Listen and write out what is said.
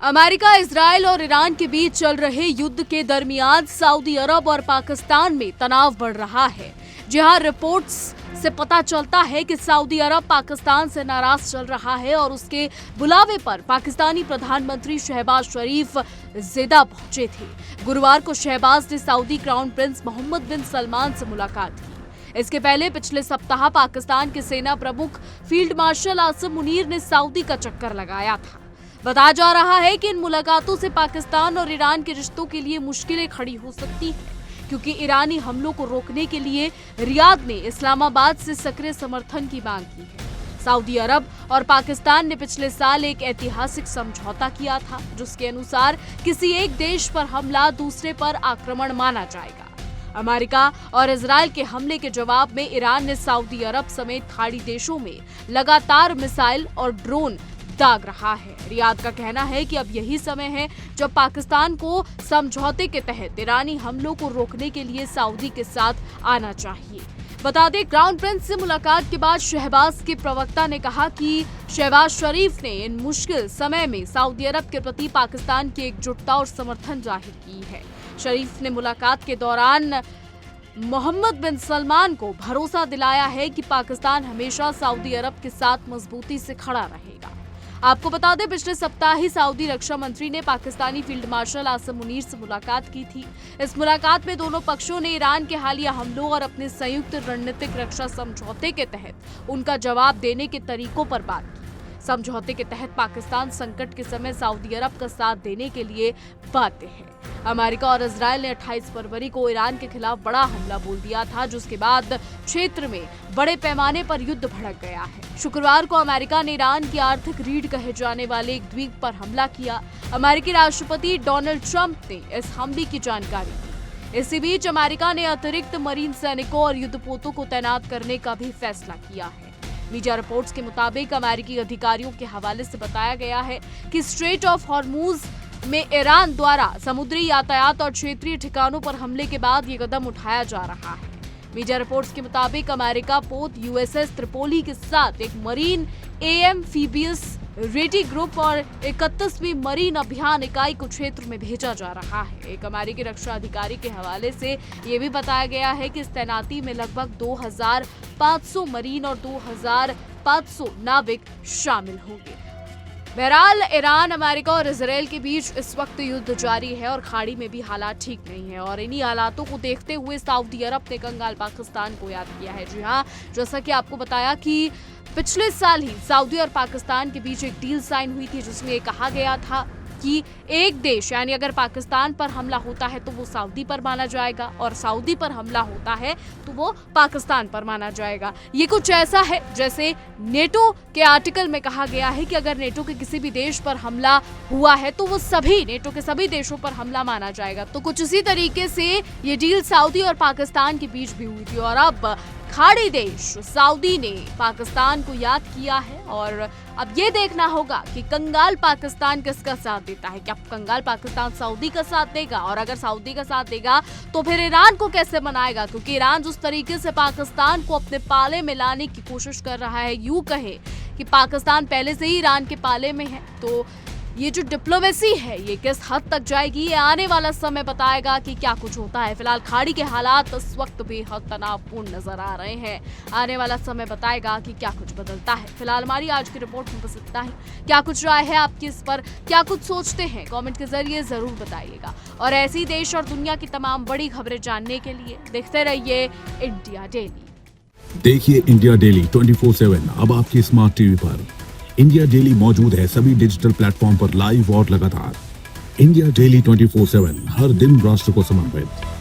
America, Israel और Iran के बीच चल रहे युद्ध के दरमियान सऊदी अरब और पाकिस्तान में तनाव बढ़ रहा है। जहां रिपोर्ट्स से पता चलता है कि सऊदी अरब पाकिस्तान से नाराज चल रहा है और उसके बुलावे पर पाकिस्तानी प्रधानमंत्री शहबाज शरीफ जेदा पहुंचे थे। गुरुवार को शहबाज ने सऊदी क्राउन प्रिंस मोहम्मद बिन सलमान से मुलाकात की। इसके पहले पिछले सप्ताह पाकिस्तान के सेना प्रमुख फील्ड मार्शल आसिम मुनीर ने सऊदी का चक्कर लगाया था। बताया जा रहा है कि इन मुलाकातों से पाकिस्तान और ईरान के रिश्तों के लिए मुश्किलें खड़ी हो सकती हैं, क्योंकि ईरानी हमलों को रोकने के लिए रियाद ने इस्लामाबाद से सक्रिय समर्थन की मांग की है। सऊदी अरब और पाकिस्तान ने पिछले साल एक ऐतिहासिक समझौता किया था, जिसके अनुसार किसी एक देश पर हमला दूसरे पर आक्रमण माना जाएगा। अमेरिका और इजराइल के हमले के जवाब में ईरान ने सऊदी अरब समेत खाड़ी देशों में लगातार मिसाइल और ड्रोन दाग रहा है। रियाद का कहना है कि अब यही समय है जब पाकिस्तान को समझौते के तहत ईरानी हमलों को रोकने के लिए सऊदी के साथ आना चाहिए। बता दें, क्राउन प्रिंस से मुलाकात के बाद शहबाज के प्रवक्ता ने कहा कि शहबाज शरीफ ने इन मुश्किल समय में सऊदी अरब के प्रति पाकिस्तान की एकजुटता और समर्थन जाहिर की है। शरीफ ने मुलाकात के दौरान मोहम्मद बिन सलमान को भरोसा दिलाया है कि पाकिस्तान हमेशा सऊदी अरब के साथ मजबूती से खड़ा रहेगा। आपको बता दें, पिछले सप्ताह ही सऊदी रक्षा मंत्री ने पाकिस्तानी फील्ड मार्शल आसिम मुनीर से मुलाकात की थी। इस मुलाकात में दोनों पक्षों ने ईरान के हालिया हमलों और अपने संयुक्त रणनीतिक रक्षा समझौते के तहत उनका जवाब देने के तरीकों पर बात की। समझौते के तहत पाकिस्तान संकट के समय सऊदी अरब का साथ देने के लिए बातें हैं। अमेरिका और इजराइल ने 28 फरवरी को ईरान के खिलाफ बड़ा हमला बोल दिया था, जिसके बाद क्षेत्र में बड़े पैमाने पर युद्ध भड़क गया है। शुक्रवार को अमेरिका ने ईरान की आर्थिक रीढ़ कहे जाने वाले एक द्वीप पर हमला किया। अमेरिकी राष्ट्रपति डोनाल्ड ट्रंप ने इस हमले की जानकारी दी। इसी बीच अमेरिका ने अतिरिक्त मरीन सैनिकों और युद्धपोतों को तैनात करने का भी फैसला किया है। मीडिया रिपोर्ट्स के मुताबिक अमेरिकी अधिकारियों के हवाले से बताया गया है कि स्ट्रेट ऑफ हॉर्मुज में ईरान द्वारा समुद्री यातायात और क्षेत्रीय ठिकानों पर हमले के बाद ये कदम उठाया जा रहा है। मीडिया रिपोर्ट्स के मुताबिक अमेरिका पोत यूएसएस त्रिपोली के साथ एक मरीन एम्फीबियस रेडी ग्रुप और 31वीं मरीन अभियान इकाई को क्षेत्र में भेजा जा रहा है। एक अमेरिकी रक्षा अधिकारी के हवाले से ये भी बताया गया है कि इस तैनाती में लगभग 2500 मरीन और 2500 नाविक शामिल होंगे। बहरहाल ईरान, अमेरिका और इजराइल के बीच इस वक्त युद्ध जारी है और खाड़ी में भी हालात ठीक नहीं है और इन्हीं हालातों को देखते हुए सऊदी अरब ने कंगाल पाकिस्तान को याद किया है। जी हाँ, जैसा कि आपको बताया कि पिछले साल ही सऊदी और पाकिस्तान के बीच एक डील साइन हुई थी, जिसमें ये कहा गया था कि एक देश यानी अगर पाकिस्तान पर हमला होता है तो वो सऊदी पर माना जाएगा और सऊदी पर हमला होता है तो वो पाकिस्तान पर माना जाएगा। ये कुछ ऐसा है जैसे नेटो के आर्टिकल में कहा गया है कि अगर नेटो के किसी भी देश पर हमला हुआ है तो वो सभी नेटो के सभी देशों पर हमला माना जाएगा। तो कुछ इसी तरीके से ये डील सऊदी और पाकिस्तान के बीच भी हुई थी और अब खाड़ी देश सऊदी ने पाकिस्तान को याद किया है और अब ये देखना होगा कि कंगाल पाकिस्तान किसका साथ देता है। क्या कंगाल पाकिस्तान सऊदी का साथ देगा और अगर सऊदी का साथ देगा तो फिर ईरान को कैसे मनाएगा, क्योंकि ईरान जिस तरीके से पाकिस्तान को अपने पाले में लाने की कोशिश कर रहा है, यूं कहे कि पाकिस्तान पहले से ही ईरान के पाले में है, तो ये जो डिप्लोमेसी है ये किस हद तक जाएगी, ये आने वाला समय बताएगा कि क्या कुछ होता है। फिलहाल खाड़ी के हालात इस वक्त बेहद तनावपूर्ण नजर आ रहे हैं। आने वाला समय बताएगा कि क्या कुछ बदलता है। फिलहाल हमारी आज की रिपोर्ट में बस इतना ही। क्या कुछ राय है आपकी इस पर, क्या कुछ सोचते हैं, कमेंट के जरिए जरूर बताइएगा। और ऐसी देश और दुनिया की तमाम बड़ी खबरें जानने के लिए देखते रहिए इंडिया डेली। देखिए इंडिया डेली 24/7 अब आपकी स्मार्ट टीवी पर। इंडिया डेली मौजूद है सभी डिजिटल प्लेटफॉर्म पर लाइव और लगातार। इंडिया डेली 24/7 हर दिन राष्ट्र को समर्पित।